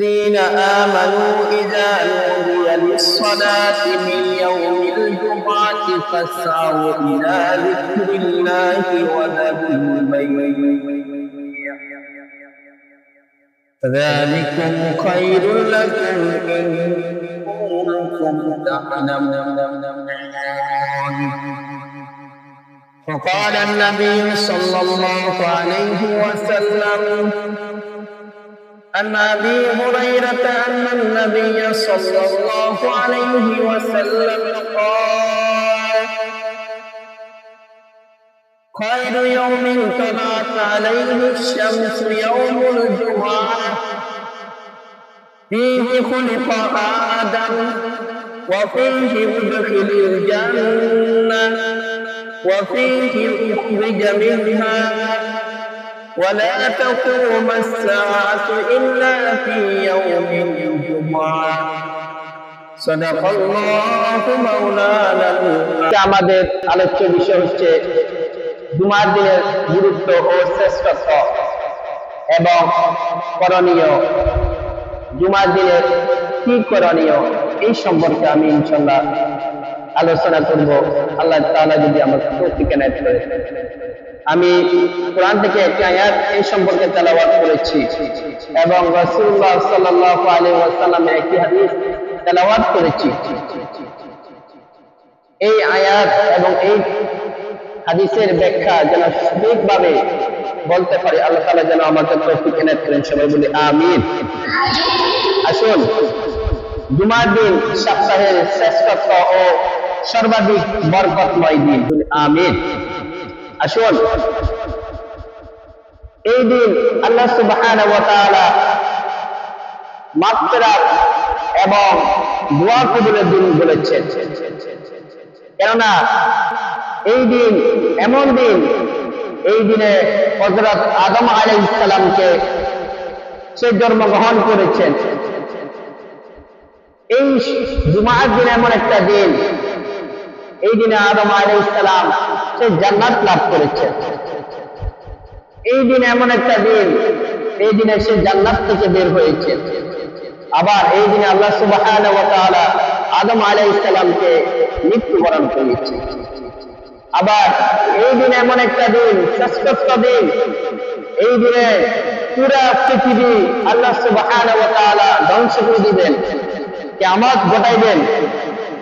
الذين آمنوا إذا نودي للصلاة من يوم الجمعة فاسعوا إلى ذكر الله وذروا البيع ذلكم خير لكم إن كنتم تعلمون. وقال النبي صلى الله عليه وسلم عن أبي هريرة أن النبي صلى الله عليه وسلم قال: خير يوم طلعت عليه الشمس يوم الجمعة فيه خلق آدم وفيه أدخل الجنة وفيه أخرج منها ولا تقوم الساعة إلا في يوم الجمعة. صدق الله مولانا. আমাদের আলোচ্য বিষয় হচ্ছে জুমার দিনের গুরুত্ব ও শ্রেষ্ঠত্ব এবং করণীয়। জুমার দিনের কি করণীয় এই সম্পর্কে আমি ইনশাআল্লাহ আলোচনা করব, আল্লাহ তাআলা যদি আমাকে তৌফিক এনায়েত করে। আমি কোরআন থেকে একটি আয়াত এই সম্পর্কে তেলাওয়াত করেছি এবং রাসূলুল্লাহ সাল্লাল্লাহু আলাইহি ওয়াসাল্লামের একটি হাদিস তেলাওয়াত করেছি। এই আয়াত এবং এই হাদিসের ব্যাখ্যা যেন সঠিকভাবে বলতে পারি, আল্লাহ তাআলা যেন আমাকে তৌফিক এনায়েত করেন। সবাই বলি আমিন। আসুন, জুমার দিন সপ্তাহের শ্রেষ্ঠত্ব ও সর্বাধিক বরকতময় দিন। আমিন। আসুন, এই দিন আল্লাহ সুবহানাহু ওয়া তাআলা মাগফিরাত এবং দোয়া কবুলের দিন বলেছেন। কেননা এই দিন এমন দিন, এই দিনে হযরত আদম আলাইহিস সালামকে সে জন্মগ্রহণ করেছেন। এই জুমার দিন এমন একটা দিন, এই দিনে আদম আলাইহিস সালাম সে জান্নাত লাভ করেছেন। এই দিন এমন একটা দিন, এই দিনে সে জান্নাত থেকে বের হয়েছে। আবার এই দিনে আল্লাহ সুবহানাহু ওয়া তাআলা আদম আলাইহিস সালামকে মৃত্যুবরণ করিয়েছে। আবার এই দিন এমন একটা দিন, শ্রেষ্ঠ দিন, এই দিনে পুরা পৃথিবী আল্লাহ সুবহানাহু ওয়া তাআলা ধ্বংস করে দিবেন, কিয়ামত ঘটাইবেন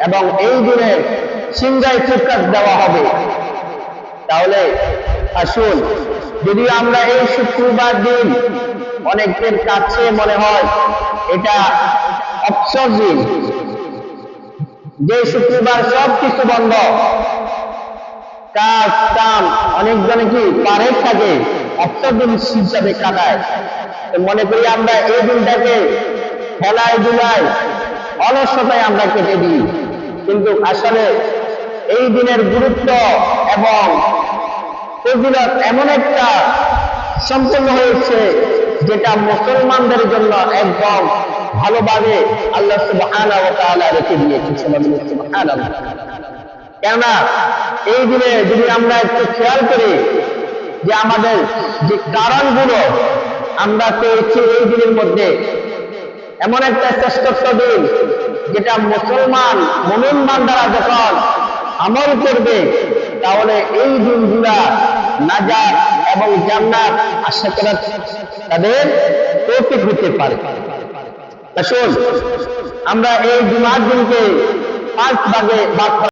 এবং এই দিনে সিংহায় ফুৎকার দেওয়া হবে। তাহলে আসুন, যদি আমরা এই শুক্রবার দিন অনেকের কাছে মনে হয় এটা অবসর দিন, যে শুক্রবার সব কিছু বন্ধ, কাজ কাম অনেকজনে কি পারে থাকে, অবসর দিন হিসাবে কাটায়। মনে করি আমরা এই দিনটাকে খেলায় দুলায় অলসতায় আমরা কেটে দিই, কিন্তু আসলে এই দিনের গুরুত্ব এবং ফজিলত এমন একটা সম্পূর্ণ হয়েছে যেটা মুসলমানদের জন্য একদম ভালোভাবে আল্লাহ সুবহানাহু ওয়া তাআলা রেখে দিয়েছে। সুবহানাল্লাহ। কেননা এই দিনে যদি আমরা একটু খেয়াল করি যে আমাদের যে কারণগুলো আমরা পেয়েছি এই দিনের মধ্যে, এমন একটা শ্রেষ্ঠ দিন যেটা মুসলমান মুমিন বান্দারা যখন আমল করবে তাহলে এই দিনগুলা নাজাত এবং জান্নাত আশা করা তাদের তৌফিক হতে পারে। আসুন, আমরা এই জুমার দিনকে 5 ভাগে ভাগ